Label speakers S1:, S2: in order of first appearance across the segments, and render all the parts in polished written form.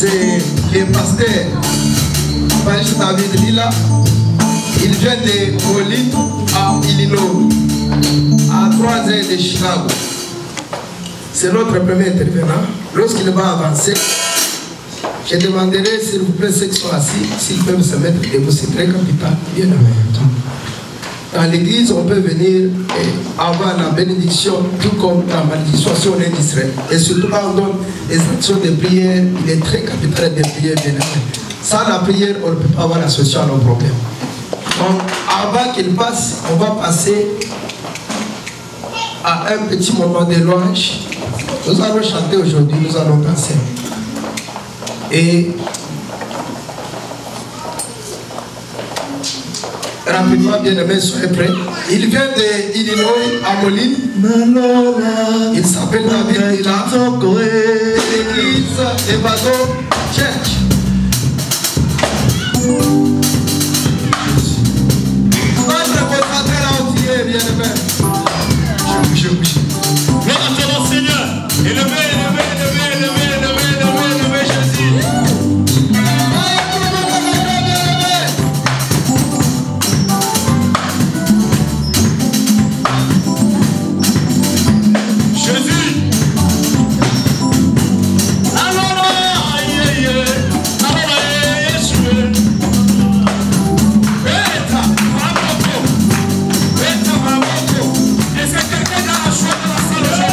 S1: c'est le pasteur Paris David Lila. Il vient de Moline à Illinois, à 3 heures de Chicago. C'est notre premier intervenant. Lorsqu'il va avancer, je demanderai s'il vous plaît ceux qui sont assis, s'ils peuvent se mettre debout, c'est très capital. Bien dans l'église, on peut venir avoir la bénédiction, tout comme la malédiction si on est d'Israël. Et surtout quand on donne les actions de prière, il est très capital de prière bien aimé. Sans la prière, on ne peut pas avoir la solution à nos problèmes. Donc, avant qu'il passe, on va passer à un petit moment de louange. Nous allons chanter aujourd'hui, nous allons danser. Et rapidement, bien aimé, soyez prêts. Il vient de Illinois à Moline. Il s'appelle David Lila. L'église Evado Church. Notre concentré entier, bien aimé. Je bouge.
S2: Gloire à ton Seigneur. Élevez Jésus.
S1: Est-ce que quelqu'un a la choix de la salle aujourd'hui?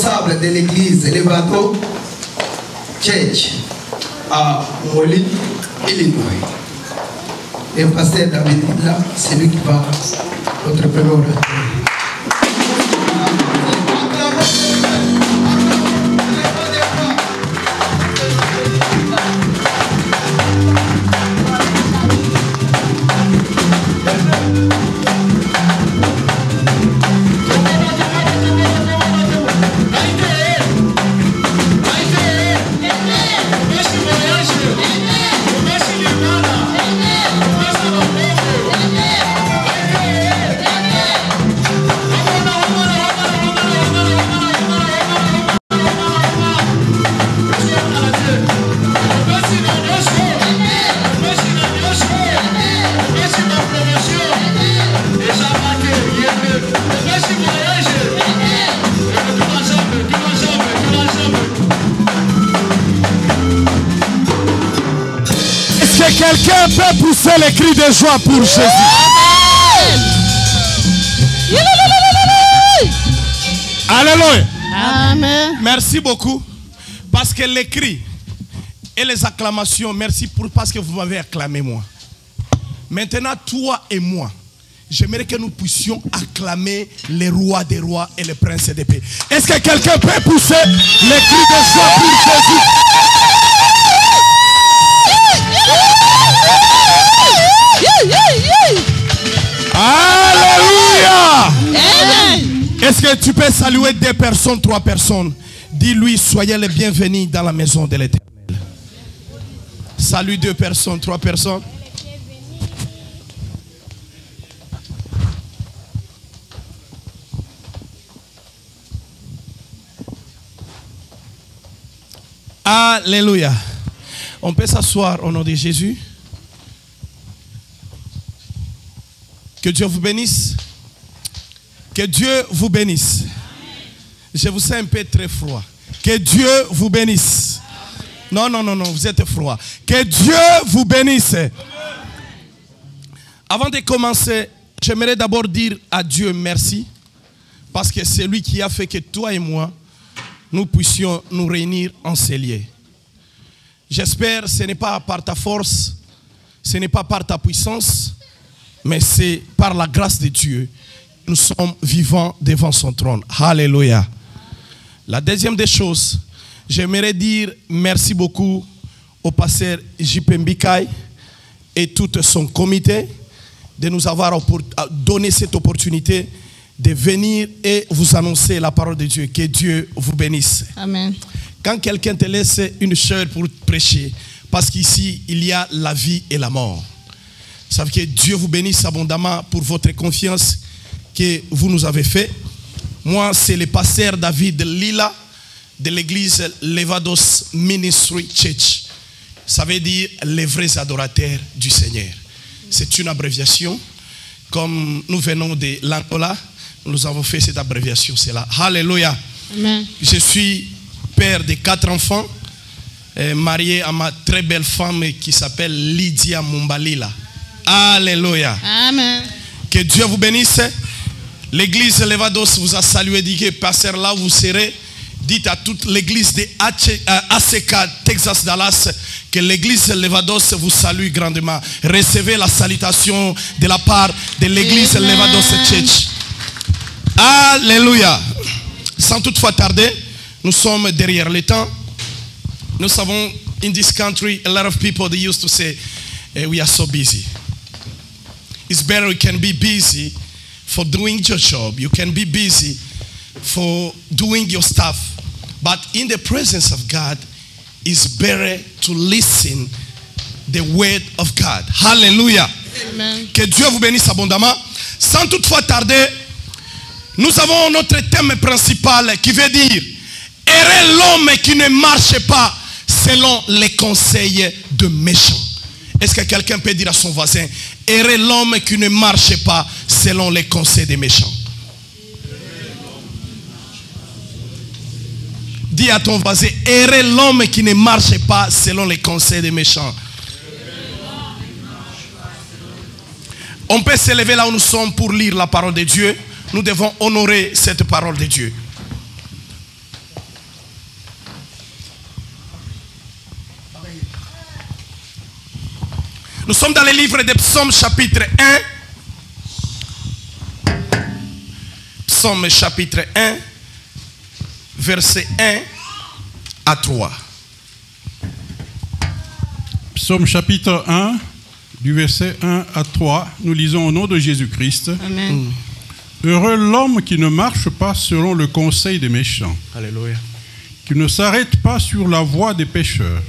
S1: responsable de l'église Levados Church à Moline, Illinois. Et le pasteur David là, c'est lui qui va notre premier orateur.
S3: Quelqu'un peut pousser les cris de joie pour Jésus. Alléluia.
S4: Amen.
S3: Merci beaucoup. Parce que les cris et les acclamations, merci parce que vous m'avez acclamé moi. Maintenant, toi et moi, j'aimerais que nous puissions acclamer les rois des rois et les princes des paix. Est-ce que quelqu'un peut pousser les cris de joie pour Jésus? Alléluia. Est-ce que tu peux saluer 2 personnes, 3 personnes? Dis-lui, soyez les bienvenus dans la maison de l'Éternel. Salut 2 personnes, 3 personnes. Alléluia. On peut s'asseoir au nom de Jésus. Que Dieu vous bénisse. Que Dieu vous bénisse. Je vous sens un peu très froid. Que Dieu vous bénisse. Non, non, non, non, vous êtes froid. Que Dieu vous bénisse. Avant de commencer, j'aimerais d'abord dire à Dieu merci. Parce que c'est lui qui a fait que toi et moi, nous puissions nous réunir en ces lieux. J'espère que ce n'est pas par ta force, ce n'est pas par ta puissance, mais c'est par la grâce de Dieu. Nous sommes vivants devant son trône. Alléluia. La deuxième des choses, j'aimerais dire merci beaucoup au pasteur J.P. Mbikai et tout son comité de nous avoir donné cette opportunité de venir et vous annoncer la parole de Dieu. Que Dieu vous bénisse.
S4: Amen.
S3: Quand quelqu'un te laisse une chair pour prêcher, parce qu'ici, il y a la vie et la mort. Ça veut dire que Dieu vous bénisse abondamment pour votre confiance que vous nous avez fait. Moi, c'est le pasteur David Lila de l'église Levados Ministry Church. Ça veut dire les vrais adorateurs du Seigneur. C'est une abréviation. Comme nous venons de l'Angola, nous avons fait cette abréviation. C'est là. Alléluia.
S4: Amen.
S3: Je suis père de 4 enfants, marié à ma très belle femme qui s'appelle Lydia Mumbalila. Alléluia.
S4: Amen.
S3: Que Dieu vous bénisse. L'église Levados vous a salué, dit que pasteur là vous serez. Dites à toute l'église de ACK, Texas, Dallas, que l'église Levados vous salue grandement. Recevez la salutation de la part de l'église Levados Church. Alléluia. Sans toutefois tarder, nous sommes derrière le temps. Nous savons, in this country, a lot of people they used to say, we are so busy. It's better you can be busy for doing your job. You can be busy for doing your stuff. But in the presence of God, it's better to listen the word of God. Hallelujah.
S4: Amen.
S3: Que Dieu vous bénisse abondamment. Sans toutefois tarder, nous avons notre thème principal qui veut dire errer l'homme qui ne marche pas selon les conseils de méchants. Est-ce que quelqu'un peut dire à son voisin, errer l'homme qui ne marche pas selon les conseils des méchants? Dis à ton voisin, errer l'homme qui ne marche pas selon les conseils des méchants. On peut se lever là où nous sommes pour lire la parole de Dieu. Nous devons honorer cette parole de Dieu. Nous sommes dans le livre des Psaumes chapitre 1. Psaume chapitre 1, verset 1 à 3.
S4: Psaume chapitre 1, du verset 1 à 3, nous lisons au nom de Jésus-Christ.
S5: Amen.
S4: Heureux l'homme qui ne marche pas selon le conseil des méchants,
S3: Alléluia.
S4: qui ne s'arrête pas sur la voie des pécheurs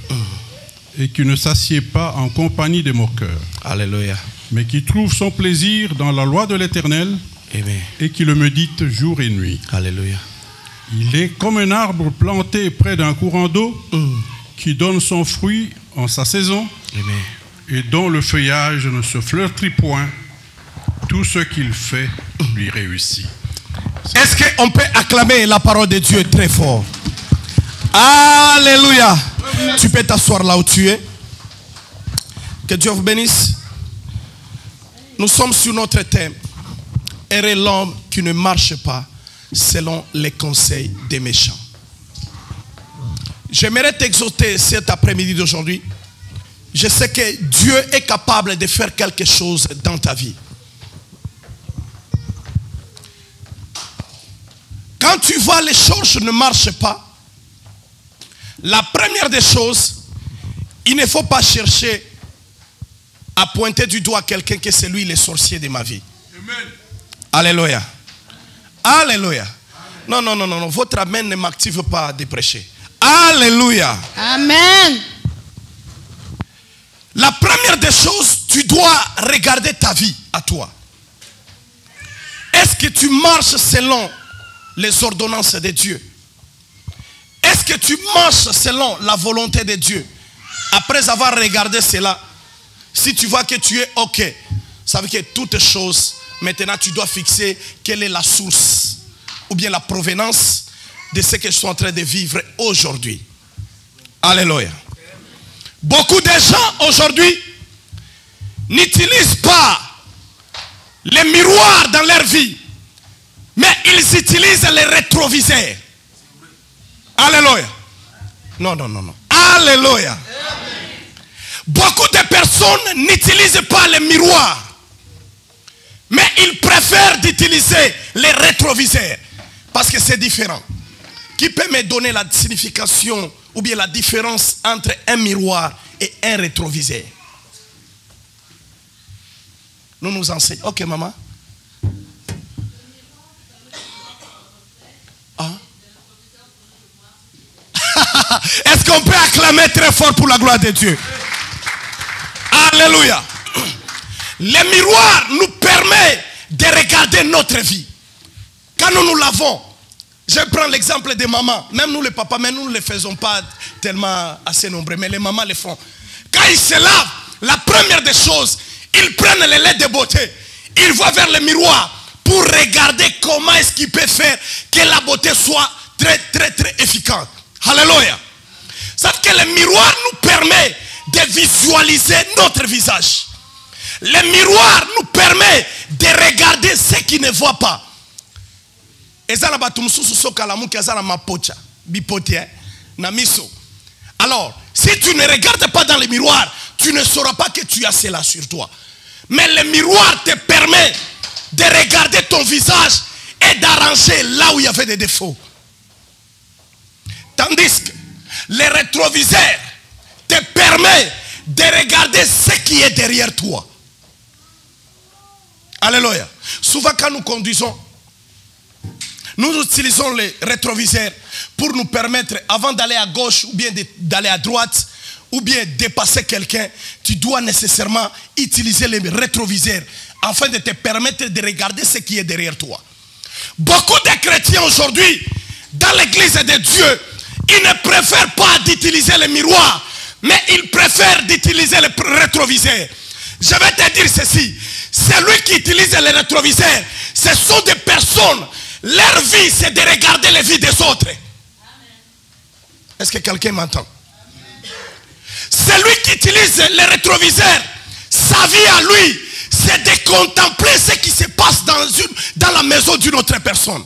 S4: et qui ne s'assied pas en compagnie des moqueurs,
S3: Alléluia.
S4: mais qui trouve son plaisir dans la loi de l'Éternel
S3: Amen.
S4: et qui le médite jour et nuit.
S3: Alléluia.
S4: Il est comme un arbre planté près d'un courant d'eau qui donne son fruit en sa saison
S3: Amen.
S4: et dont le feuillage ne se flétrit point. Tout ce qu'il fait lui réussit.
S3: Est-ce qu'on peut acclamer la parole de Dieu très fort? Alléluia. Tu peux t'asseoir là où tu es. Que Dieu vous bénisse. Nous sommes sur notre thème. Heureux l'homme qui ne marche pas selon les conseils des méchants. J'aimerais t'exhorter cet après-midi d'aujourd'hui. Je sais que Dieu est capable de faire quelque chose dans ta vie. Quand tu vois les choses ne marchent pas, la première des choses, il ne faut pas chercher à pointer du doigt quelqu'un que c'est lui le sorcier de ma vie. Amen. Alléluia. Alléluia. Non, non, non, non, votre amen ne m'active pas de prêcher. Alléluia.
S5: Amen.
S3: La première des choses, tu dois regarder ta vie à toi. Est-ce que tu marches selon les ordonnances de Dieu? Est-ce que tu marches selon la volonté de Dieu? Après avoir regardé cela, si tu vois que tu es OK, ça veut dire que toutes choses, maintenant tu dois fixer quelle est la source ou bien la provenance de ce que je suis en train de vivre aujourd'hui. Alléluia. Beaucoup de gens aujourd'hui n'utilisent pas les miroirs dans leur vie, mais ils utilisent les rétroviseurs. Alléluia. Non, non, non, non. Alléluia. Beaucoup de personnes n'utilisent pas les miroirs, mais ils préfèrent d'utiliser les rétroviseurs parce que c'est différent. Qui peut me donner la signification ou bien la différence entre un miroir et un rétroviseur? Nous nous enseignons. Ok, maman. Ah. Est-ce qu'on peut acclamer très fort pour la gloire de Dieu? Alléluia. Les miroirs nous permettent de regarder notre vie. Quand nous l'avons, je prends l'exemple des mamans. Même nous les papas, mais nous ne le faisons pas tellement assez nombreux. Mais les mamans le font. Quand ils se lavent, la première des choses, ils prennent les laits de beauté. Ils vont vers le miroir pour regarder comment est-ce qu'ils peuvent faire que la beauté soit très, très, très efficace. Alléluia. Ça fait que le miroir nous permet de visualiser notre visage. Le miroir nous permet de regarder ce qui ne voit pas. Alors, si tu ne regardes pas dans le miroir, tu ne sauras pas que tu as cela sur toi. Mais le miroir te permet de regarder ton visage et d'arranger là où il y avait des défauts. Tandis que le rétroviseur te permet de regarder ce qui est derrière toi. Alléluia. Souvent quand nous conduisons, nous utilisons les rétroviseurs pour nous permettre, avant d'aller à gauche ou bien d'aller à droite, ou bien dépasser quelqu'un, tu dois nécessairement utiliser les rétroviseurs afin de te permettre de regarder ce qui est derrière toi. Beaucoup de chrétiens aujourd'hui, dans l'église de Dieu, ils ne préfèrent pas d'utiliser les miroirs, mais ils préfèrent d'utiliser les rétroviseurs. Je vais te dire ceci, celui qui utilise les rétroviseurs, ce sont des personnes, leur vie c'est de regarder les vies des autres. Est-ce que quelqu'un m'entend? Celui qui utilise les rétroviseurs, sa vie à lui, c'est de contempler ce qui se passe dans la maison d'une autre personne.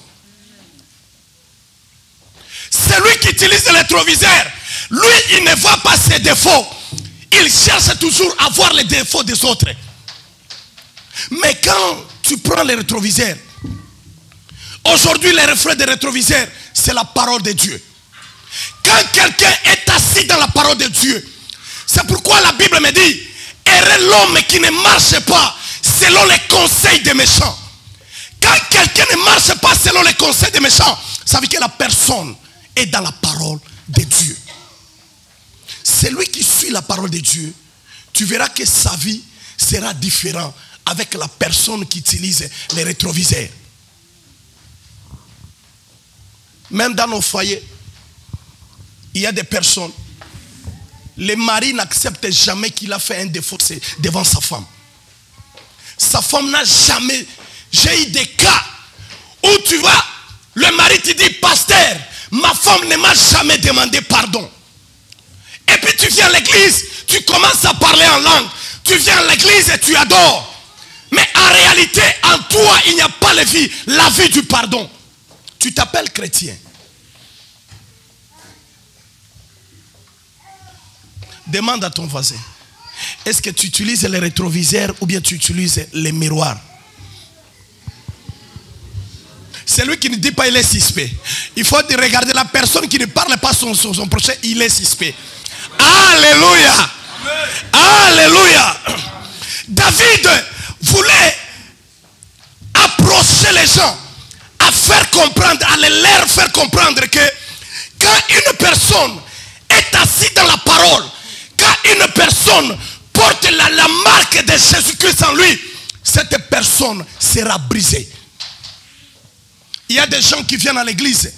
S3: Celui qui utilise les rétroviseurs, Lui, il ne voit pas ses défauts. Il cherche toujours à voir les défauts des autres. Mais quand tu prends les rétroviseurs, aujourd'hui, les reflets des rétroviseurs, c'est la parole de Dieu. Quand quelqu'un est assis dans la parole de Dieu, c'est pourquoi la Bible me dit, heureux l'homme qui ne marche pas selon les conseils des méchants. Quand quelqu'un ne marche pas selon les conseils des méchants, ça veut dire que la personne est dans la parole de Dieu. Celui qui suit la parole de Dieu, tu verras que sa vie sera différente avec la personne qui utilise les rétroviseurs. Même dans nos foyers, il y a des personnes, les maris n'acceptent jamais qu'il a fait un défaut devant sa femme. Sa femme n'a jamais... J'ai eu des cas où tu vois, le mari te dit, pasteur, ma femme ne m'a jamais demandé pardon. Et puis tu viens à l'église, tu commences à parler en langue. Tu viens à l'église et tu adores. Mais en réalité, en toi, il n'y a pas la vie du pardon. Tu t'appelles chrétien. Demande à ton voisin, est-ce que tu utilises les rétroviseurs ou bien tu utilises les miroirs? Celui qui ne dit pas il est suspect. Il faut regarder la personne qui ne parle pas son prochain, il est suspect. Alléluia. Alléluia. David voulait approcher les gens, à faire comprendre, à leur faire comprendre que quand une personne est assise dans la parole, quand une personne porte la marque de Jésus-Christ en lui, cette personne sera brisée. Il y a des gens qui viennent à l'église,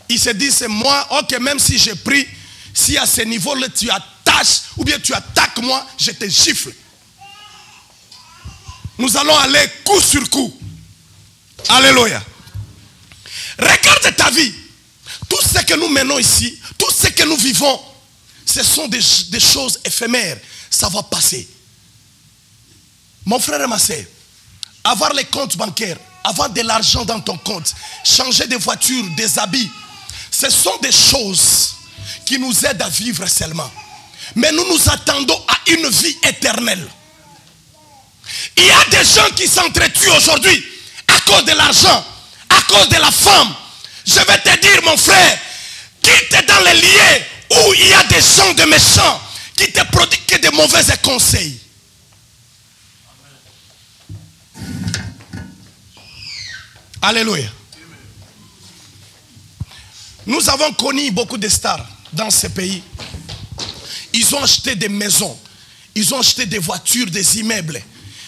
S3: ils se disent, moi, ok, même si j'ai pris, si à ce niveau-là tu attaches, ou bien tu attaques moi, je te gifle. Nous allons aller coup sur coup. Alléluia. Regarde ta vie. Tout ce que nous menons ici, tout ce que nous vivons, ce sont des choses éphémères. Ça va passer. Mon frère et ma soeur, avoir les comptes bancaires, avoir de l'argent dans ton compte, changer de voiture, des habits, ce sont des choses qui nous aident à vivre seulement. Mais nous nous attendons à une vie éternelle. Il y a des gens qui s'entretuent aujourd'hui à cause de l'argent, à cause de la femme. Je vais te dire, mon frère, quitte dans les lieux où il y a des gens de méchants qui te prodiguent de mauvais conseils. Alléluia. Nous avons connu beaucoup de stars dans ce pays. Ils ont acheté des maisons, ils ont acheté des voitures, des immeubles.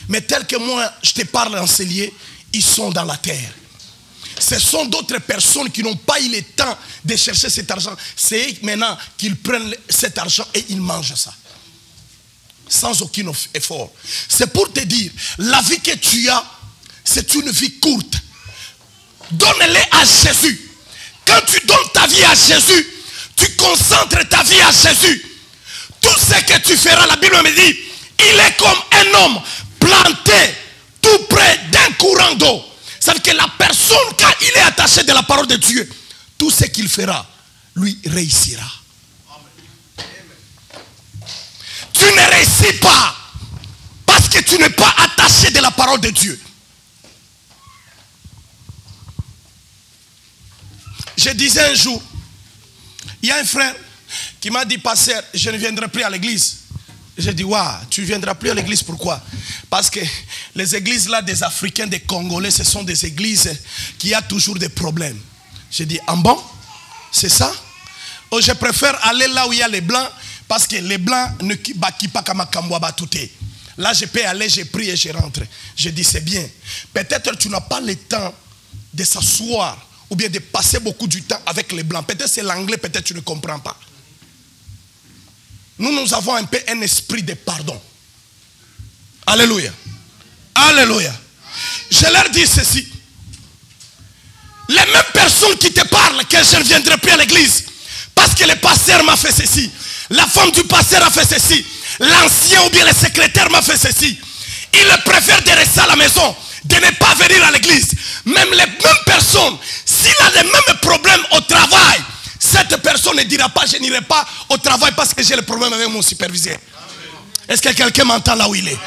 S3: Mais tel que moi, je te parle en ces lieux, ils sont dans la terre. Ce sont d'autres personnes qui n'ont pas eu le temps de chercher cet argent. C'est eux maintenant qu'ils prennent cet argent et ils mangent ça. Sans aucun effort. C'est pour te dire, la vie que tu as, c'est une vie courte. Donne-les à Jésus. Quand tu donnes ta vie à Jésus, tu concentres ta vie à Jésus. Tout ce que tu feras, la Bible me dit, il est comme un homme planté tout près d'un courant d'eau. Ça veut dire que la personne, quand il est attaché de la parole de Dieu, tout ce qu'il fera, lui réussira. Tu ne réussis pas parce que tu n'es pas attaché de la parole de Dieu. Je disais un jour, il y a un frère qui m'a dit, pasteur, je ne viendrai plus à l'église. J'ai dit, waouh, tu ne viendras plus à l'église, pourquoi? Parce que les églises là des Africains, des Congolais, ce sont des églises qui ont toujours des problèmes. J'ai dit, en bon, c'est ça? Oh, je préfère aller là où il y a les blancs, parce que les blancs ne bakit pas comme un tout. Là, je peux aller, je prie et je rentre. Je dis, c'est bien. Peut-être tu n'as pas le temps de s'asseoir ou bien de passer beaucoup du temps avec les blancs. Peut-être c'est l'anglais, peut-être tu ne comprends pas. Nous avons un peu un esprit de pardon. Alléluia. Alléluia. Je leur dis ceci. Les mêmes personnes qui te parlent que je ne viendrai plus à l'église parce que le pasteur m'a fait ceci, la femme du pasteur a fait ceci, l'ancien ou bien le secrétaire m'a fait ceci. Ils préfèrent de rester à la maison, de ne pas venir à l'église. Même les mêmes personnes, s'il a les mêmes problèmes au travail, cette personne ne dira pas, je n'irai pas au travail parce que j'ai le problème avec mon superviseur. Est-ce que quelqu'un m'entend là où il est?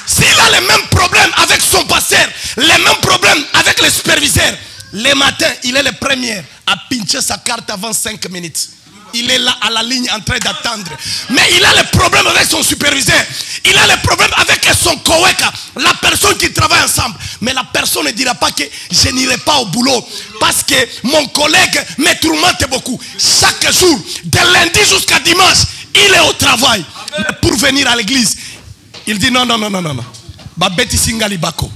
S3: S'il a les mêmes problèmes avec son pasteur, les mêmes problèmes avec le superviseur, les matins, il est le premier à pincher sa carte avant 5 minutes. Il est là à la ligne en train d'attendre. Mais il a le problème avec son superviseur. Il a le problème avec son coéquipier, la personne qui travaille ensemble. Mais la personne ne dira pas que je n'irai pas au boulot parce que mon collègue me tourmente beaucoup. Chaque jour, de lundi jusqu'à dimanche, il est au travail. Mais pour venir à l'église, il dit non. Babeti Singali Bako.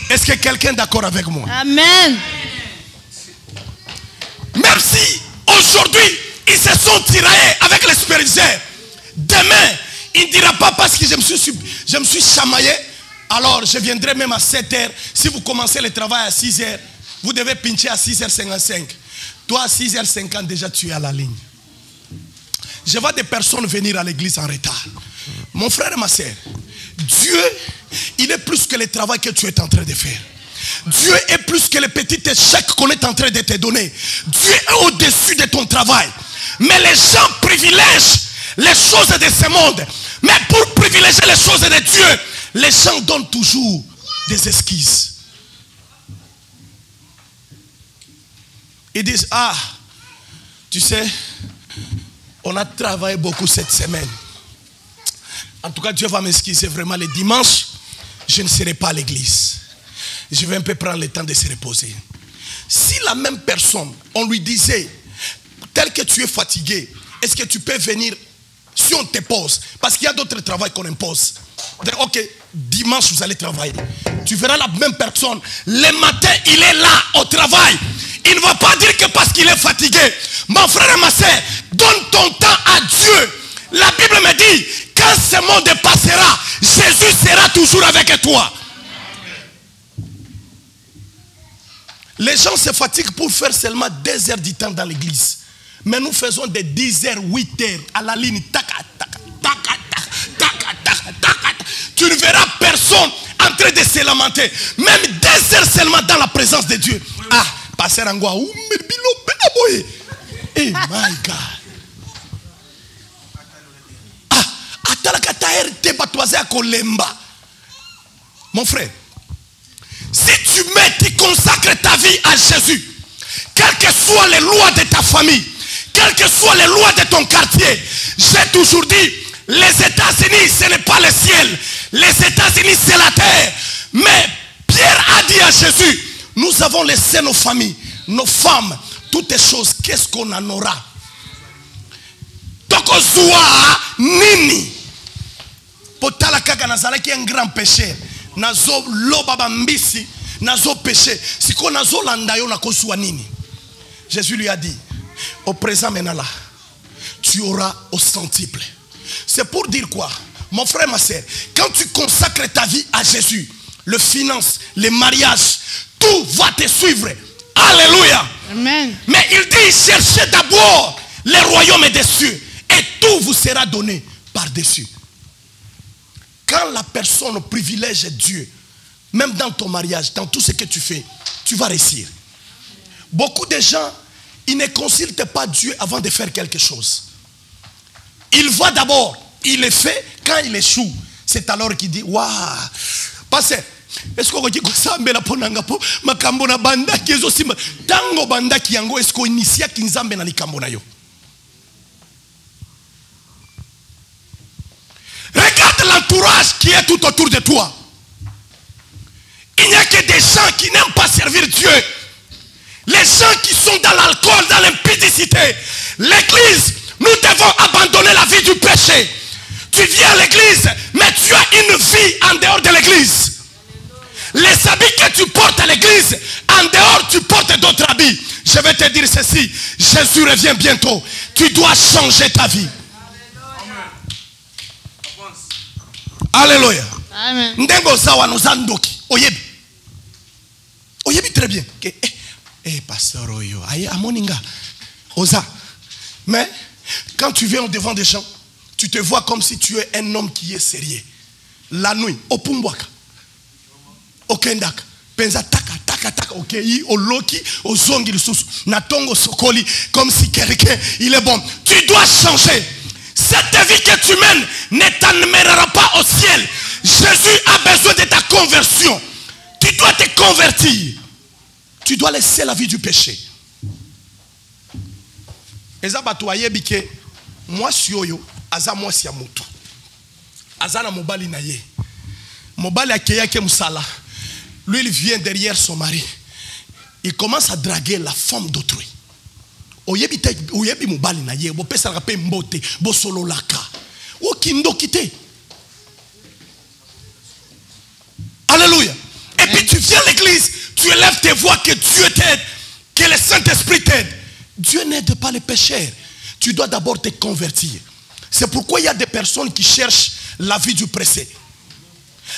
S3: Est-ce que quelqu'un est d'accord avec moi? Amen. Même si aujourd'hui ils se sont tiraillés avec les superviseurs, demain il ne dira pas parce que je me suis chamaillé, alors je viendrai même à 7h. Si vous commencez le travail à 6h, vous devez pincher à 6h55. Toi à 6h50 déjà tu es à la ligne. Je vois des personnes venir à l'église en retard. Mon frère et ma soeur, Dieu, il est plus que le travail que tu es en train de faire. Dieu est plus que les petits échecs qu'on est en train de te donner. Dieu est au-dessus de ton travail. Mais les gens privilègent les choses de ce monde. Mais pour privilégier les choses de Dieu, les gens donnent toujours des esquisses. Ils disent, ah, tu sais, on a travaillé beaucoup cette semaine. En tout cas, Dieu va m'excuser vraiment. Les dimanches, je ne serai pas à l'église. Je vais un peu prendre le temps de se reposer. Si la même personne, on lui disait, tel que tu es fatigué, est-ce que tu peux venir si on te pose? Parce qu'il y a d'autres travaux qu'on impose. Ok, dimanche vous allez travailler. Tu verras la même personne. Le matin, il est là au travail. Il ne va pas dire que parce qu'il est fatigué. Mon frère et ma soeur, donne ton temps à Dieu. La Bible me dit, quand ce monde passera, Jésus sera toujours avec toi. Les gens se fatiguent pour faire seulement 2 heures du temps dans l'église. Mais nous faisons des 10 heures, 8 heures à la ligne. Tu ne verras personne en train de se lamenter. Même 2 heures seulement dans la présence de Dieu. Ah, passer en Goua. Eh my God. Ah, mon frère, si tu consacres ta vie à Jésus, quelles que soient les lois de ta famille, quelles que soient les lois de ton quartier, j'ai toujours dit, les États-Unis, ce n'est pas le ciel. Les États-Unis, c'est la terre. Mais Pierre a dit à Jésus, nous avons laissé nos familles, nos femmes, toutes les choses. Qu'est-ce qu'on en aura? Tokozua nini. Potala kaka nazalaki un grand péché. Nazo loba bambisi, nazo péché. Siko nazo landayo na kozua nini. Jésus lui a dit, au présent maintenant là, tu auras au centuple. C'est pour dire quoi? Mon frère, ma soeur, quand tu consacres ta vie à Jésus, le finance, les mariages, tout va te suivre. Alléluia. Amen. Mais il dit, cherchez d'abord le royaume des cieux et tout vous sera donné par-dessus. Quand la personne privilège Dieu, même dans ton mariage, dans tout ce que tu fais, tu vas réussir. Beaucoup de gens, ils ne consultent pas Dieu avant de faire quelque chose. Il va d'abord, il le fait, quand il échoue, c'est alors qu'il dit, waouh, parce que, est-ce qu'on dit que ça me la ponanga po, ma kambona banda qui est aussi, tango banda qui yango, est-ce qu'on initie kinzambe na likambona yo? Regarde l'entourage qui est tout autour de toi. Il n'y a que des gens qui n'aiment pas servir Dieu. Les gens qui sont dans l'alcool, dans l'impudicité. L'église, nous devons abandonner la vie du péché. Tu viens à l'église, mais tu as une vie en dehors de l'église. Les habits que tu portes à l'église, en dehors tu portes d'autres habits. Je vais te dire ceci, Jésus revient bientôt. Tu dois changer ta vie. Alléluia. Amen. Ndengo zawa nous andoki. Oyebi. Oyebi très bien. Pasteur Oyo. Aye amoninga. Oza. Mais quand tu viens au devant des gens, tu te vois comme si tu es un homme qui est sérieux. La nuit, au Pumbwaka, au Kendaka, penza taka taka takataka okei oloki ozongi lisusu na tongo sokoli comme si quelqu'un il est bon. Tu dois changer. Cette vie que tu mènes ne t'amènera pas au ciel. Jésus a besoin de ta conversion. Tu dois te convertir. Tu dois laisser la vie du péché. Eza bato ayebi ke mwasi oyo aza mwasi ya mutu. Aza na mobali na ye. Mobali akeya ke musala. Lui il vient derrière son mari. Il commence à draguer la femme d'autrui. Oyebi mobali na ye bo pesa ka pe mbote bo solo laka. O kindo kite. Alléluia. Et puis tu viens à l'église, tu élèves tes voix, que Dieu t'aide, que le Saint-Esprit t'aide. Dieu n'aide pas les pécheurs. Tu dois d'abord te convertir. C'est pourquoi il y a des personnes qui cherchent la vie du pressé.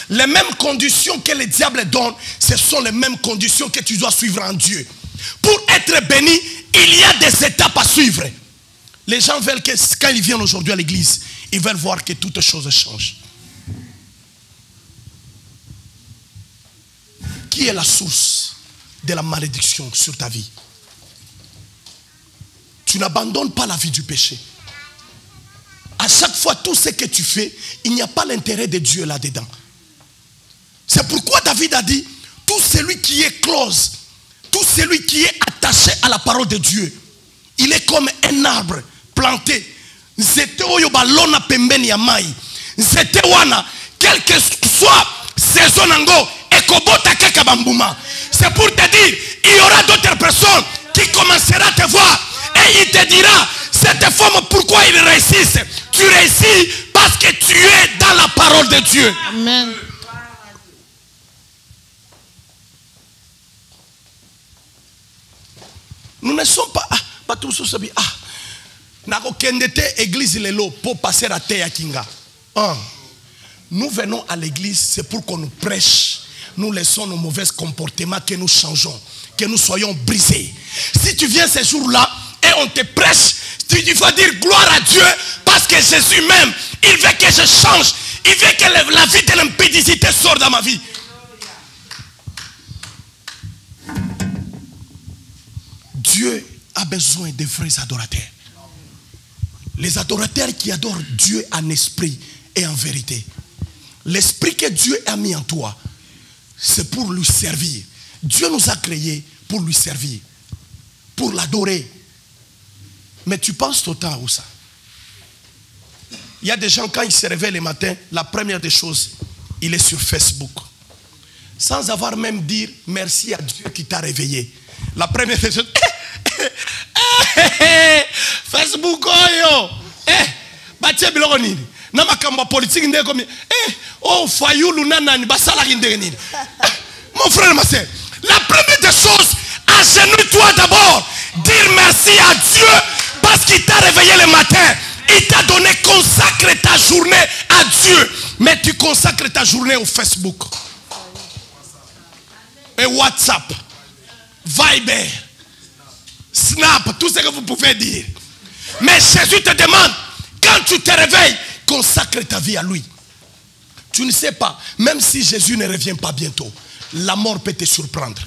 S3: Les mêmes conditions que le diable donne, ce sont les mêmes conditions que tu dois suivre en Dieu. Pour être béni, il y a des étapes à suivre. Les gens veulent que quand ils viennent aujourd'hui à l'église, ils veulent voir que toutes choses changent. Qui est la source de la malédiction sur ta vie? Tu n'abandonnes pas la vie du péché. À chaque fois, tout ce que tu fais, il n'y a pas l'intérêt de Dieu là-dedans. C'est pourquoi David a dit, tout celui qui est close, tout celui qui est attaché à la parole de Dieu, il est comme un arbre planté. Nzete oyo balona pembeni ya mai. Nzete wana, quelle que soit saison nango, ekobota kaka bambuma. C'est pour te dire, il y aura d'autres personnes qui commenceront à te voir. Et il te dira, cette femme, pourquoi ils réussissent? Tu réussis parce que tu es dans la parole de Dieu.
S5: Amen.
S3: Nous ne sommes pas... église lelo pour passer à terre kinga. Nous venons à l'église, c'est pour qu'on nous prêche. Nous laissons nos mauvais comportements, que nous changeons, que nous soyons brisés. Si tu viens ce jour-là et on te prêche, tu vas dire gloire à Dieu parce que Jésus même, il veut que je change. Il veut que la vie de l'impédicité sorte dans ma vie. Dieu a besoin de vrais adorateurs. Les adorateurs qui adorent Dieu en esprit et en vérité. L'esprit que Dieu a mis en toi, c'est pour lui servir. Dieu nous a créés pour lui servir, pour l'adorer. Mais tu penses tout le temps où ça? Il y a des gens, quand ils se réveillent le matin, la première des choses, il est sur Facebook. Sans avoir même dit merci à Dieu qui t'a réveillé. La première des choses, Facebook, batie biloko nini na makambo politique ndé comme oh fayulu nanani basala kindé nini. Mon frère et ma sœur, la première des choses, agenouille-toi d'abord, dire merci à Dieu parce qu'il t'a réveillé le matin. Il t'a donné, consacre ta journée à Dieu. Mais tu consacres ta journée au Facebook et WhatsApp, Viber, Snap, tout ce que vous pouvez dire. Mais Jésus te demande, quand tu te réveilles, consacre ta vie à lui. Tu ne sais pas, même si Jésus ne revient pas bientôt, la mort peut te surprendre.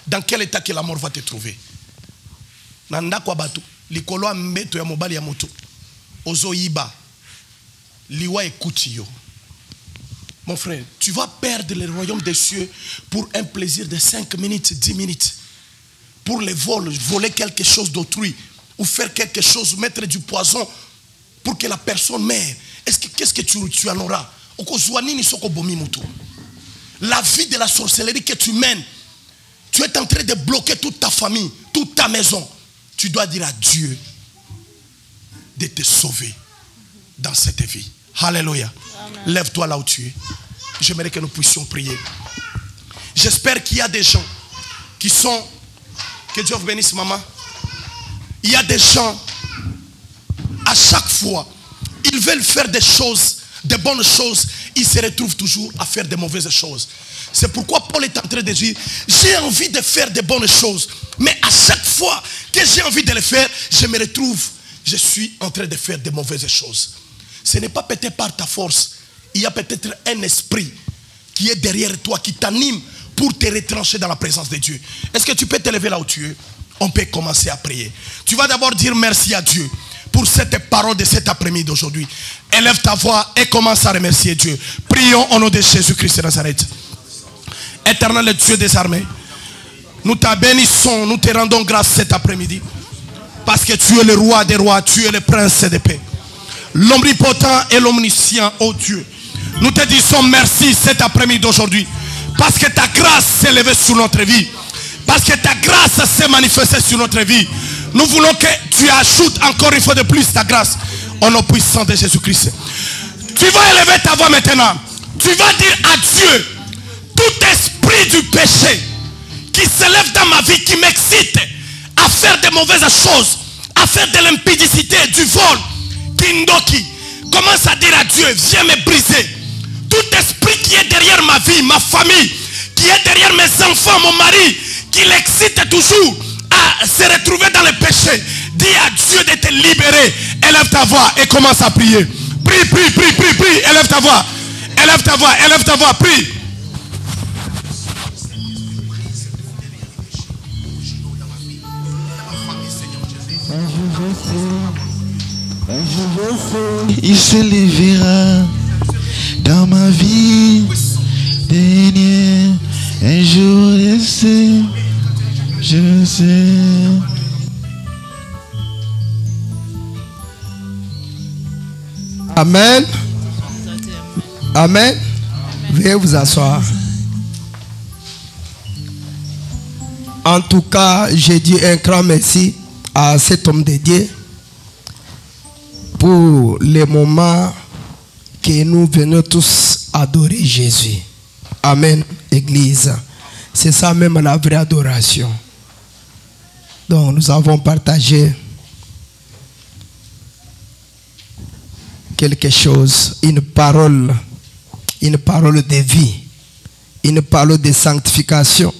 S3: Dans quel état que la mort va te trouver? Nanda kwa batu, likolo mbeto ya mobali ya moto, ozoiba, liwa ekuti yo. Mon frère, tu vas perdre le royaume des cieux pour un plaisir de 5 minutes, 10 minutes. Pour les vols, voler quelque chose d'autrui, ou faire quelque chose, mettre du poison pour que la personne meure. Qu'est-ce que tu en auras? La vie de la sorcellerie que tu mènes, tu es en train de bloquer toute ta famille, toute ta maison. Tu dois dire à Dieu de te sauver dans cette vie. Alléluia. Lève-toi là où tu es. J'aimerais que nous puissions prier. J'espère qu'il y a des gens qui sont... Que Dieu vous bénisse, maman. Il y a des gens, à chaque fois, ils veulent faire des choses, de bonnes choses, ils se retrouvent toujours à faire de mauvaises choses. C'est pourquoi Paul est en train de dire, j'ai envie de faire de bonnes choses, mais à chaque fois que j'ai envie de le faire, je me retrouve, je suis en train de faire de mauvaises choses. Ce n'est pas peut-être par ta force, il y a peut-être un esprit qui est derrière toi, qui t'anime pour te retrancher dans la présence de Dieu. Est-ce que tu peux te lever là où tu es? On peut commencer à prier. Tu vas d'abord dire merci à Dieu pour cette parole de cet après-midi d'aujourd'hui. Élève ta voix et commence à remercier Dieu. Prions au nom de Jésus-Christ de Nazareth. Éternel Dieu des armées, nous te bénissons, nous te rendons grâce cet après-midi. Parce que tu es le roi des rois, tu es le prince de paix. L'omnipotent et l'omniscient, oh Dieu. Nous te disons merci cet après-midi d'aujourd'hui. Parce que ta grâce s'est levée sur notre vie. Parce que ta grâce s'est manifestée sur notre vie. Nous voulons que tu ajoutes encore une fois de plus ta grâce. Au nom puissant de Jésus-Christ. Tu vas élever ta voix maintenant. Tu vas dire à Dieu, tout esprit du péché qui s'élève dans ma vie, qui m'excite à faire de mauvaises choses, à faire de l'impudicité, du vol, kindoki. Commence à dire à Dieu, viens me briser. Tout esprit qui est derrière ma vie, ma famille, qui est derrière mes enfants, mon mari, qui l'excite toujours à se retrouver dans le péché. Dis à Dieu de te libérer. Élève ta voix et commence à prier. Prie, prie, prie, prie, prie. Élève ta voix. Élève ta voix, élève ta voix, prie.
S5: Il se lèvera dans ma vie. Dernier, un jour, je sais.
S1: Amen. Amen. Veuillez vous asseoir. En tout cas, j'ai dit un grand merci à cet homme de Dieu pour les moments que nous venons tous adorer Jésus. Amen, Église. C'est ça même la vraie adoration. Donc nous avons partagé quelque chose, une parole de vie, une parole de sanctification,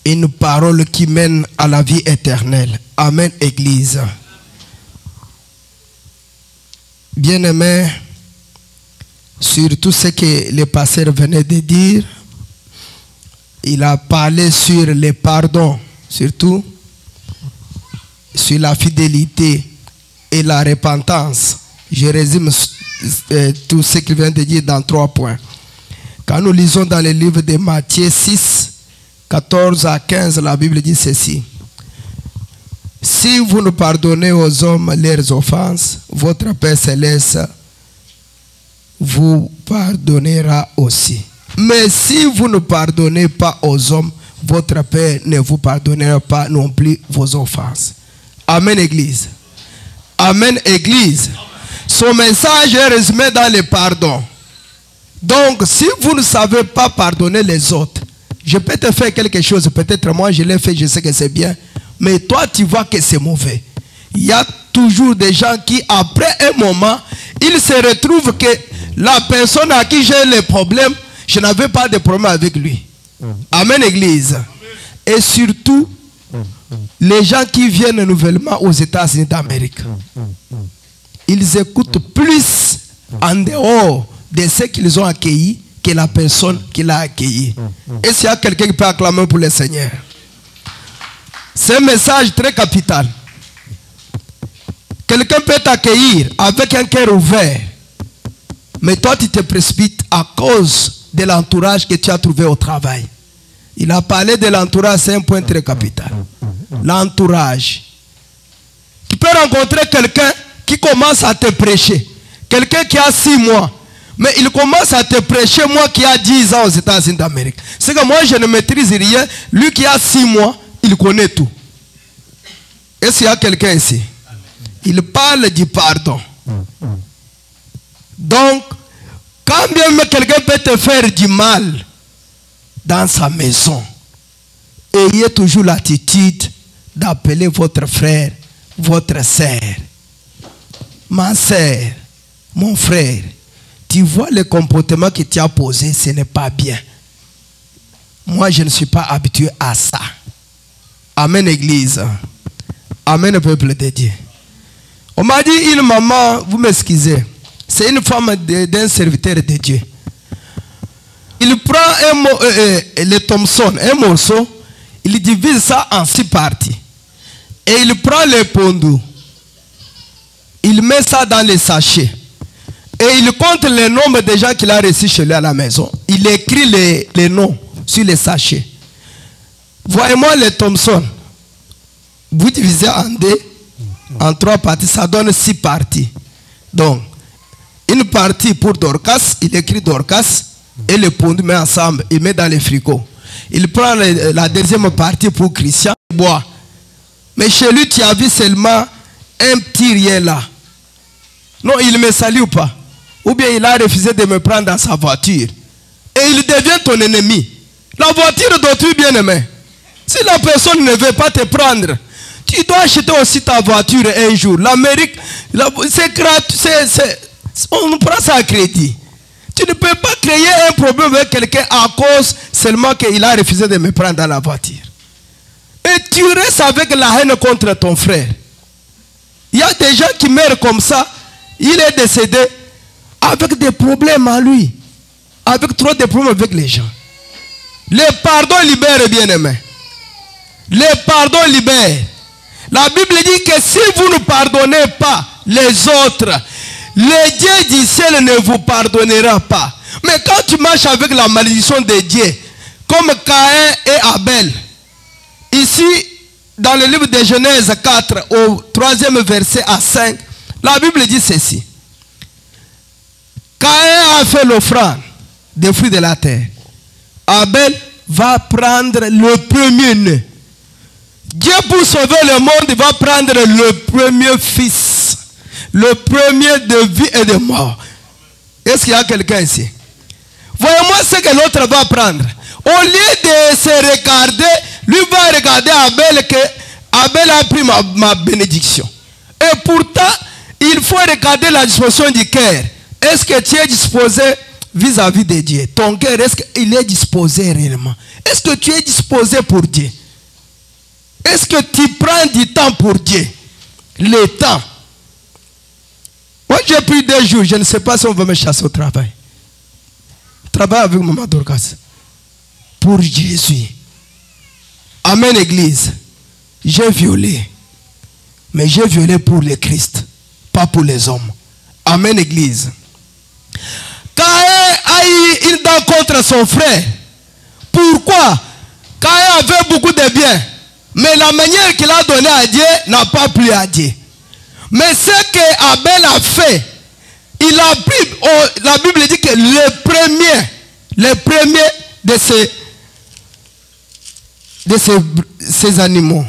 S1: une parole qui mène à la vie éternelle. Amen, Église. Bien-aimés, sur tout ce que le pasteur venait de dire, il a parlé sur le pardon, surtout sur la fidélité et la repentance. Je résume tout ce qu'il vient de dire dans 3 points. Quand nous lisons dans le livre de Matthieu 6, 14 à 15, la Bible dit ceci. Si vous ne pardonnez aux hommes leurs offenses, votre Père céleste vous pardonnera aussi. Mais si vous ne pardonnez pas aux hommes, votre Père ne vous pardonnera pas non plus vos offenses. Amen, Église. Amen, Église. Son message est résumé dans le pardon. Donc, si vous ne savez pas pardonner les autres, je peux te faire quelque chose, peut-être moi je l'ai fait, je sais que c'est bien, mais toi tu vois que c'est mauvais. Il y a toujours des gens qui, après un moment, ils se retrouvent que la personne à qui j'ai le problème, je n'avais pas de problème avec lui. Amen, Église. Et surtout, les gens qui viennent nouvellement aux États-Unis d'Amérique, ils écoutent plus en dehors de ce qu'ils ont accueilli que la personne qui l'a accueilli. Et s'il y a quelqu'un qui peut acclamer pour le Seigneur, c'est un message très capital. Quelqu'un peut t'accueillir avec un cœur ouvert, mais toi tu te précipites à cause de l'entourage que tu as trouvé au travail. Il a parlé de l'entourage, c'est un point très capital. L'entourage. Tu peux rencontrer quelqu'un qui commence à te prêcher. Quelqu'un qui a 6 mois. Mais il commence à te prêcher, moi qui a 10 ans aux États-Unis d'Amérique. C'est que moi je ne maîtrise rien. Lui qui a 6 mois, il connaît tout. Est-ce qu'il y a quelqu'un ici? Il parle du pardon. Donc, quand bien quelqu'un peut te faire du mal dans sa maison, ayez toujours l'attitude d'appeler votre frère, votre sœur. Ma sœur, mon frère, tu vois le comportement que tu as posé, ce n'est pas bien. Moi, je ne suis pas habitué à ça. Amen, Église. Amen, peuple de Dieu. On m'a dit, une maman, vous m'excusez, c'est une femme d'un serviteur de Dieu.
S3: Il prend le Thompson, un morceau, il divise ça en 6 parties. Et il prend le pondou. Il met ça dans les sachets. Et il compte le nombre de gens qu'il a reçus chez lui à la maison. Il écrit les noms sur les sachets. Voyez-moi le Thompson. Vous divisez en 2, en 3 parties, ça donne 6 parties. Donc, une partie pour Dorcas, il écrit Dorcas, et le pondou met ensemble, il met dans les frigos. Il prend la deuxième partie pour Christian, il boit. Mais chez lui, tu as vu seulement un petit rien là. Non, il me salue ou pas? Ou bien il a refusé de me prendre dans sa voiture. Et il devient ton ennemi. La voiture d'autrui bien-aimé. Si la personne ne veut pas te prendre, tu dois acheter aussi ta voiture un jour. L'Amérique, c'est gratuit. On prend ça à crédit. Tu ne peux pas créer un problème avec quelqu'un à cause seulement qu'il a refusé de me prendre dans la voiture. Et tu restes avec la haine contre ton frère. Il y a des gens qui meurent comme ça. Il est décédé avec des problèmes à lui. Avec trop de problèmes avec les gens. Le pardon libère, bien-aimé. Le pardon libère. La Bible dit que si vous ne pardonnez pas les autres, le Dieu du ciel ne vous pardonnera pas. Mais quand tu marches avec la malédiction de Dieu, comme Caïn et Abel, ici, dans le livre de Genèse 4, au 3e verset à 5, la Bible dit ceci. Caïn a fait l'offrande des fruits de la terre. Abel va prendre le premier-né. Dieu, pour sauver le monde, va prendre le premier fils. Le premier de vie et de mort. Est-ce qu'il y a quelqu'un ici? Voyez-moi ce que l'autre va prendre. Au lieu de se regarder, lui va regarder Abel, que Abel a pris ma bénédiction. Et pourtant, il faut regarder la disposition du cœur. Est-ce que tu es disposé vis-à-vis de Dieu? Ton cœur, est-ce qu'il est disposé réellement? Est-ce que tu es disposé pour Dieu? Est-ce que tu prends du temps pour Dieu? Le temps. Moi, j'ai pris 2 jours. Je ne sais pas si on va me chasser au travail. Travaille avec Maman Dorcas. Pour Jésus. Amen, Église. J'ai violé. Mais j'ai violé pour le Christ. Pas pour les hommes. Amen, Église. Caïn a eu une dent contre son frère. Pourquoi? Caïn avait beaucoup de biens. Mais la manière qu'il a donné à Dieu n'a pas plu à Dieu. Mais ce que Abel a fait, il a pris, la Bible dit que le premier de ces animaux.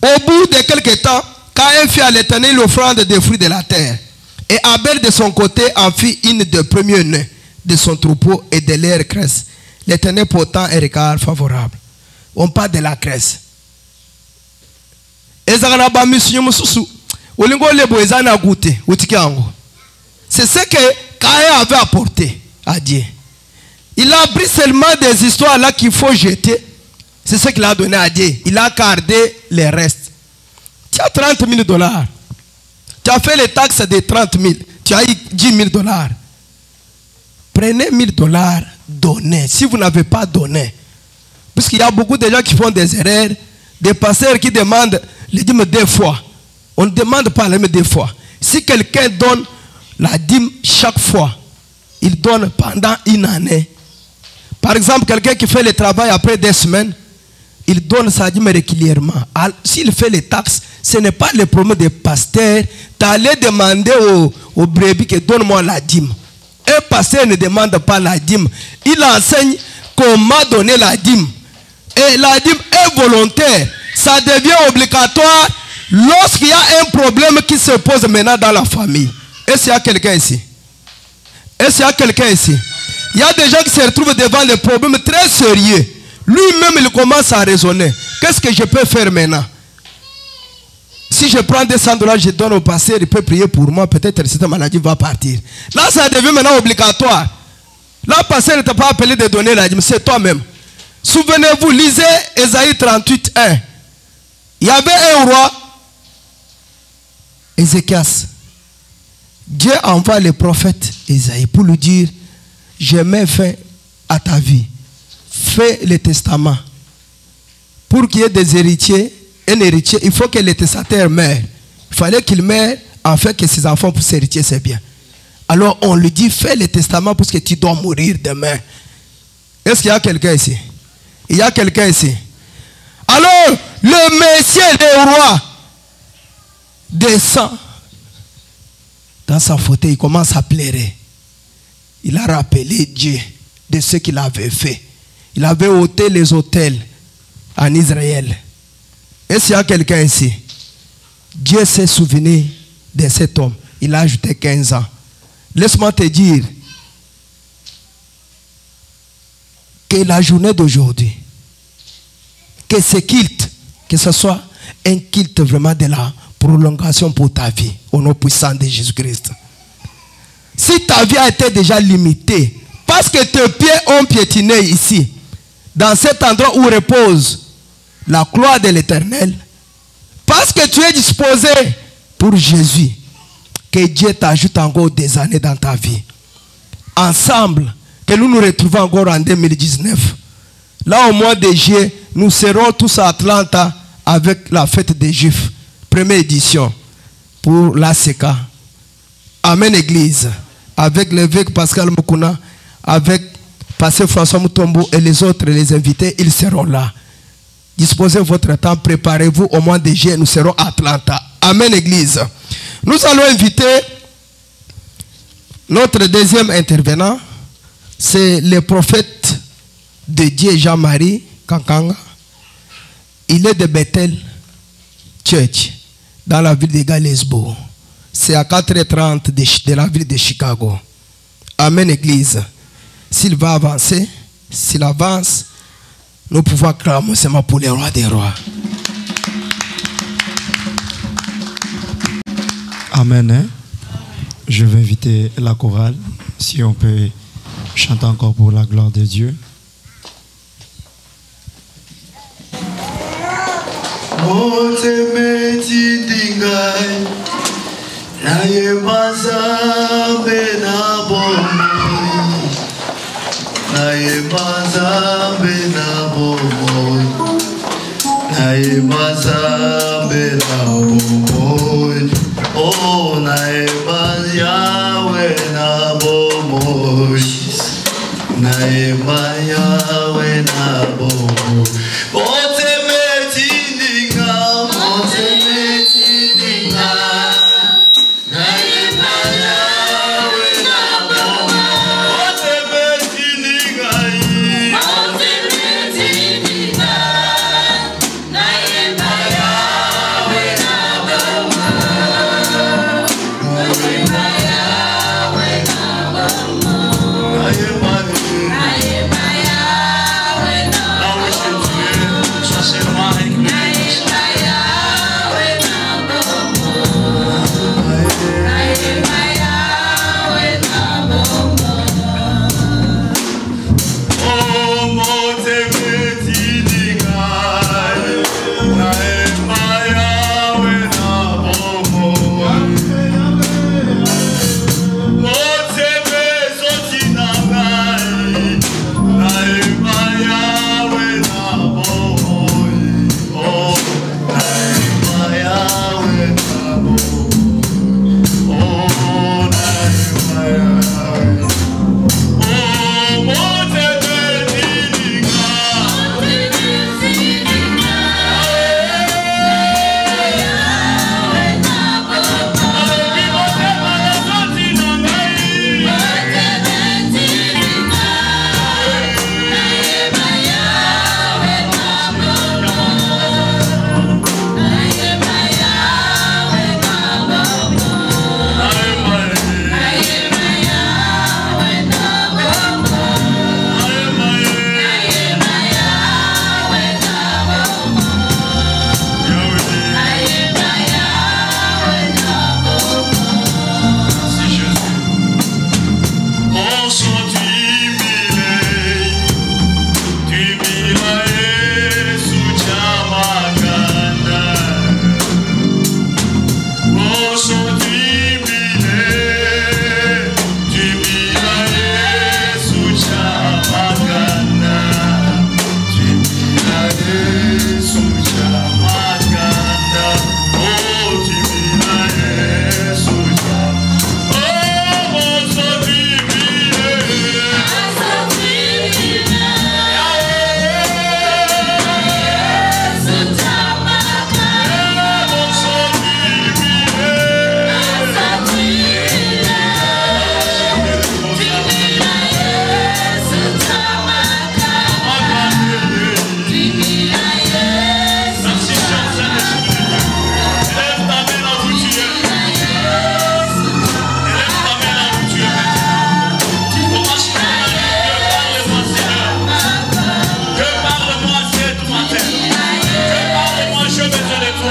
S3: Au bout de quelques temps, Caïn fit à l'Éternel l'offrande des fruits de la terre. Et Abel de son côté en fit une des premiers-nés de son troupeau et de leur cresse. L'Éternel pourtant un regard favorable. On parle de la cresse. C'est ce que Caïn avait apporté à Dieu. Il a pris seulement des histoires là qu'il faut jeter. C'est ce qu'il a donné à Dieu. Il a gardé les restes. Tu as $30,000. Tu as fait les taxes de 30 000. Tu as eu $10,000. Prenez $1,000, donnez. Si vous n'avez pas donné, parce qu'il y a beaucoup de gens qui font des erreurs, des pasteurs qui demandent les dîmes 2 fois. On ne demande pas les dîmes 2 fois. Si quelqu'un donne la dîme chaque fois, il donne pendant une année. Par exemple, quelqu'un qui fait le travail après 2 semaines, il donne sa dîme régulièrement. S'il fait les taxes, ce n'est pas le problème des pasteurs. Tu allais demander au brebis que donne-moi la dîme. Un pasteur ne demande pas la dîme. Il enseigne comment donner la dîme. Et la dîme est volontaire. Ça devient obligatoire lorsqu'il y a un problème qui se pose maintenant dans la famille. Est-ce qu'il y a quelqu'un ici? Est-ce qu'il y a quelqu'un ici? Il y a des gens qui se retrouvent devant des problèmes très sérieux. Lui-même, il commence à raisonner. Qu'est-ce que je peux faire maintenant? Si je prends $200, je donne au pasteur, il peut prier pour moi. Peut-être cette maladie va partir. Là, ça devient maintenant obligatoire. Là, le pasteur ne t'a pas appelé de donner la dîme, c'est toi-même. Souvenez-vous, lisez Ésaïe 38:1. Il y avait un roi, Ézéchias. Dieu envoie les prophètes
S1: Isaïe pour lui dire, j'ai mis fin à ta vie. Fais le testament. Pour qu'il y ait des héritiers, un héritier, il faut que le testataire meure. Il fallait qu'il meure afin que ses enfants puissent hériter, c'est bien. Alors on lui dit, fais le testament parce que tu dois mourir demain. Est-ce qu'il y a quelqu'un ici? Il y a quelqu'un ici. Alors, le Messie des rois descend dans sa fauteuil, il commence à pleurer. Il a rappelé Dieu de ce qu'il avait fait. Il avait ôté les autels en Israël. Est-ce qu'il y a quelqu'un ici? Dieu s'est souvenu de cet homme. Il a ajouté 15 ans. Laisse-moi te dire que la journée d'aujourd'hui, que ce culte, que ce soit un culte vraiment de la prolongation pour ta vie, au nom puissant de Jésus-Christ. Si ta vie a été déjà limitée, parce que tes pieds ont piétiné ici, dans cet endroit où repose la gloire de l'Éternel, parce que tu es disposé pour Jésus, que Dieu t'ajoute encore des années dans ta vie. Ensemble, que nous nous retrouvons encore en 2019. Là, au mois de juillet, nous serons tous à Atlanta avec la fête des Juifs. Première édition pour l'ACK. Amen Église. Avec l'évêque Pascal Moukouna, avec Pasteur François Moutombo et les autres, les invités, ils seront là. Disposez votre temps, préparez-vous au mois de juillet, nous serons à Atlanta. Amen Église. Nous allons inviter notre deuxième intervenant, c'est le prophète de Dieu Jean-Marie Kankanga. Il est de Bethel Church, dans la ville de Galesburg. C'est à 4h30 de la ville de Chicago. Amen Église. S'il va avancer, s'il avance, nous pouvons acclamer seulement pour les rois des rois.
S6: Amen. Hein? Je vais inviter la chorale, si on peut chanter encore pour la gloire de Dieu.
S5: Oh, naeba Yahweh na bomoy, naeba Yahweh na bomoy. Bote metidinga, naeba Yahweh na bomoy. Bote metidinga, naeba Yahweh na bomoy.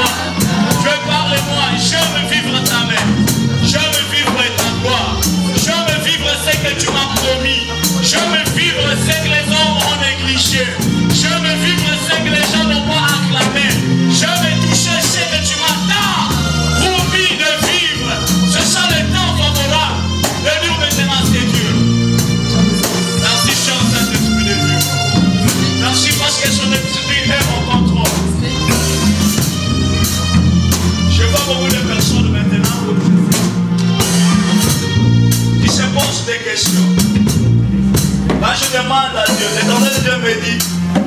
S2: parle-moi. Dieu, parle-moi. Je veux vivre ta main. Je veux vivre ta gloire. Je veux vivre ce que tu m'as promis. Je veux vivre ce que les hommes ont négligé. Je veux vivre ce que les gens n'ont pas acclamé. Je veux toucher ce que tu m'as tant promis de vivre. Ce sont les temps favorables de nous maintenant, c'est Dieu. Merci, cher Saint-Esprit de Dieu. Merci parce que son esprit est en contrôle. Je vois beaucoup de personnes maintenant qui se posent des questions. Quand je demande à Dieu, l'éternel Dieu me dit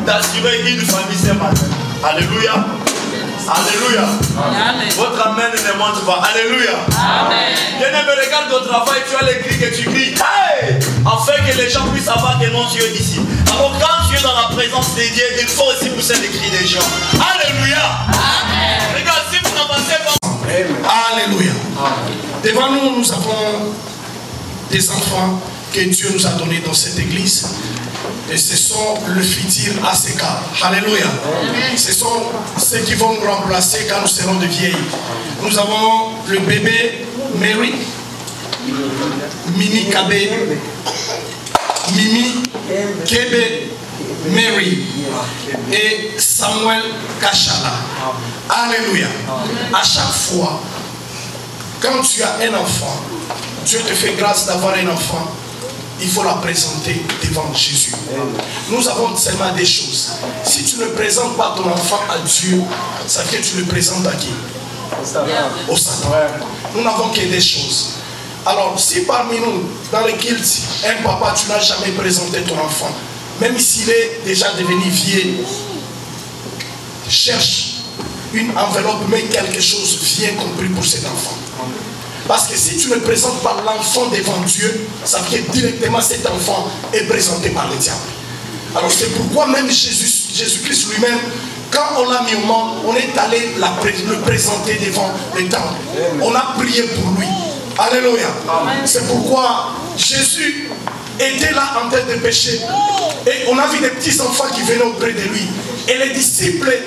S2: d'assurer une famille ce matin. Alléluia. Alléluia. Amen. Votre amen ne monte pas. Alléluia. Amen. Bien-aimé, regarde au travail, tu as les cris que tu cries. Hey! Afin que les gens puissent avoir des noms Dieu ici. Alors quand tu es dans la présence de Dieu, il faut aussi pousser les cris des gens. Alléluia. Amen. Regarde, si vous n'avancez pas.
S3: Alléluia. Devant nous, nous avons des enfants que Dieu nous a donnés dans cette église. Et ce sont le futur ACK. Alléluia. Ce sont ceux qui vont nous remplacer quand nous serons de vieilles. Nous avons le bébé Mary, Mimi Kabé, Mimi Kébé Mary et Samuel Kachala. Alléluia. À chaque fois, quand tu as un enfant, Dieu te fait grâce d'avoir un enfant. Il faut la présenter devant Jésus. Nous avons seulement des choses. Si tu ne présentes pas ton enfant à Dieu, ça veut dire que tu le présentes à qui? Au Satan. Nous n'avons que des choses. Alors, si parmi nous, dans le culte, un papa, tu n'as jamais présenté ton enfant, même s'il est déjà devenu vieux, cherche une enveloppe, mais quelque chose bien compris pour cet enfant. Parce que si tu ne présentes pas l'enfant devant Dieu, ça veut dire directement cet enfant est présenté par le diable. Alors c'est pourquoi même Jésus-Christ lui-même, quand on l'a mis au monde, on est allé le présenter devant le temple. On a prié pour lui. Alléluia. C'est pourquoi Jésus était là en train de pécher. Et on a vu des petits enfants qui venaient auprès de lui. Et les disciples